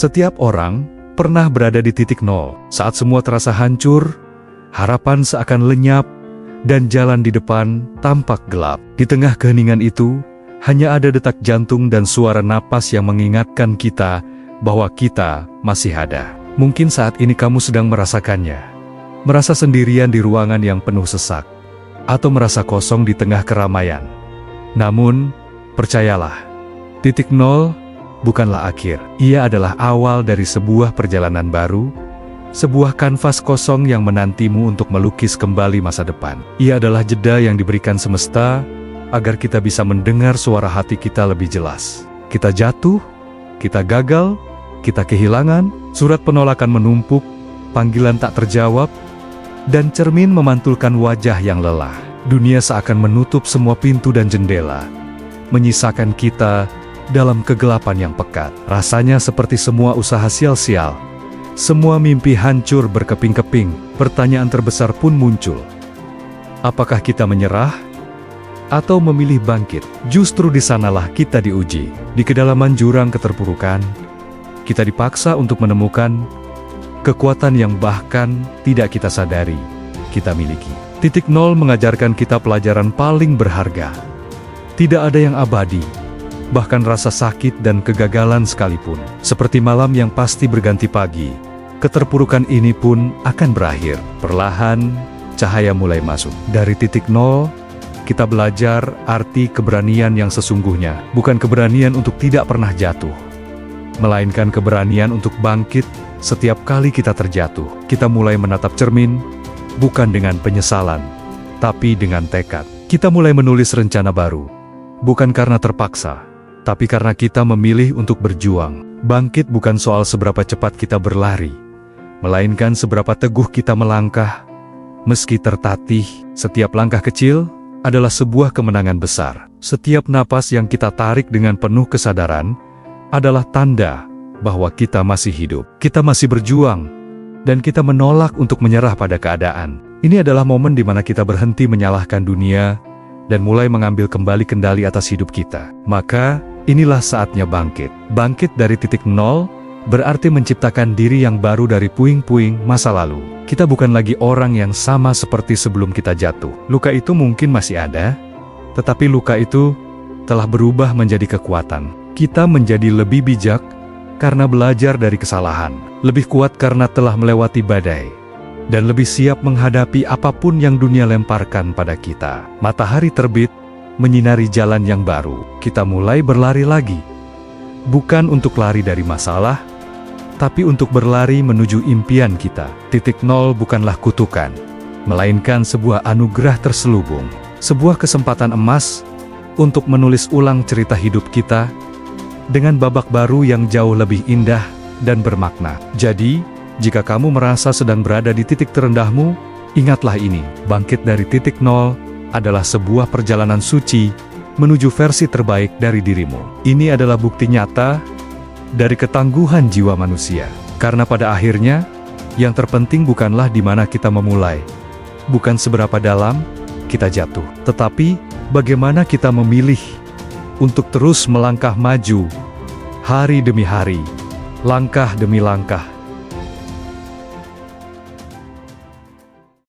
Setiap orang pernah berada di titik nol, saat semua terasa hancur, harapan seakan lenyap, dan jalan di depan tampak gelap. Di tengah keheningan itu, hanya ada detak jantung dan suara napas yang mengingatkan kita bahwa kita masih ada. Mungkin saat ini kamu sedang merasakannya. Merasa sendirian di ruangan yang penuh sesak, atau merasa kosong di tengah keramaian. Namun, percayalah, titik nol bukanlah akhir. Ia adalah awal dari sebuah perjalanan baru, sebuah kanvas kosong yang menantimu untuk melukis kembali masa depan. Ia adalah jeda yang diberikan semesta, agar kita bisa mendengar suara hati kita lebih jelas. Kita jatuh, kita gagal, kita kehilangan, surat penolakan menumpuk, panggilan tak terjawab, dan cermin memantulkan wajah yang lelah. Dunia seakan menutup semua pintu dan jendela, menyisakan kita dalam kegelapan yang pekat. Rasanya seperti semua usaha sia-sia. Semua mimpi hancur berkeping-keping. Pertanyaan terbesar pun muncul. Apakah kita menyerah? Atau memilih bangkit? Justru di sanalah kita diuji. Di kedalaman jurang keterpurukan, kita dipaksa untuk menemukan kekuatan yang bahkan tidak kita sadari kita miliki. Titik nol mengajarkan kita pelajaran paling berharga. Tidak ada yang abadi, bahkan rasa sakit dan kegagalan sekalipun. Seperti malam yang pasti berganti pagi, keterpurukan ini pun akan berakhir. Perlahan, cahaya mulai masuk. Dari titik nol, kita belajar arti keberanian yang sesungguhnya. Bukan keberanian untuk tidak pernah jatuh, melainkan keberanian untuk bangkit setiap kali kita terjatuh. Kita mulai menatap cermin, bukan dengan penyesalan, tapi dengan tekad. Kita mulai menulis rencana baru, bukan karena terpaksa, tapi karena kita memilih untuk berjuang. Bangkit bukan soal seberapa cepat kita berlari, melainkan seberapa teguh kita melangkah. Meski tertatih, setiap langkah kecil adalah sebuah kemenangan besar. Setiap napas yang kita tarik dengan penuh kesadaran adalah tanda bahwa kita masih hidup. Kita masih berjuang, dan kita menolak untuk menyerah pada keadaan. Ini adalah momen di mana kita berhenti menyalahkan dunia dan mulai mengambil kembali kendali atas hidup kita. Maka, inilah saatnya bangkit. Bangkit dari titik nol berarti menciptakan diri yang baru dari puing-puing masa lalu. Kita bukan lagi orang yang sama seperti sebelum kita jatuh. Luka itu mungkin masih ada, tetapi luka itu telah berubah menjadi kekuatan. Kita menjadi lebih bijak karena belajar dari kesalahan, lebih kuat karena telah melewati badai, dan lebih siap menghadapi apapun yang dunia lemparkan pada kita. Matahari terbit, menyinari jalan yang baru. Kita mulai berlari lagi. Bukan untuk lari dari masalah, tapi untuk berlari menuju impian kita. Titik nol bukanlah kutukan, melainkan sebuah anugerah terselubung. Sebuah kesempatan emas untuk menulis ulang cerita hidup kita dengan babak baru yang jauh lebih indah dan bermakna. Jadi, jika kamu merasa sedang berada di titik terendahmu, ingatlah ini, bangkit dari titik nol adalah sebuah perjalanan suci menuju versi terbaik dari dirimu. Ini adalah bukti nyata dari ketangguhan jiwa manusia. Karena pada akhirnya, yang terpenting bukanlah di mana kita memulai, bukan seberapa dalam kita jatuh, tetapi bagaimana kita memilih untuk terus melangkah maju, hari demi hari, langkah demi langkah.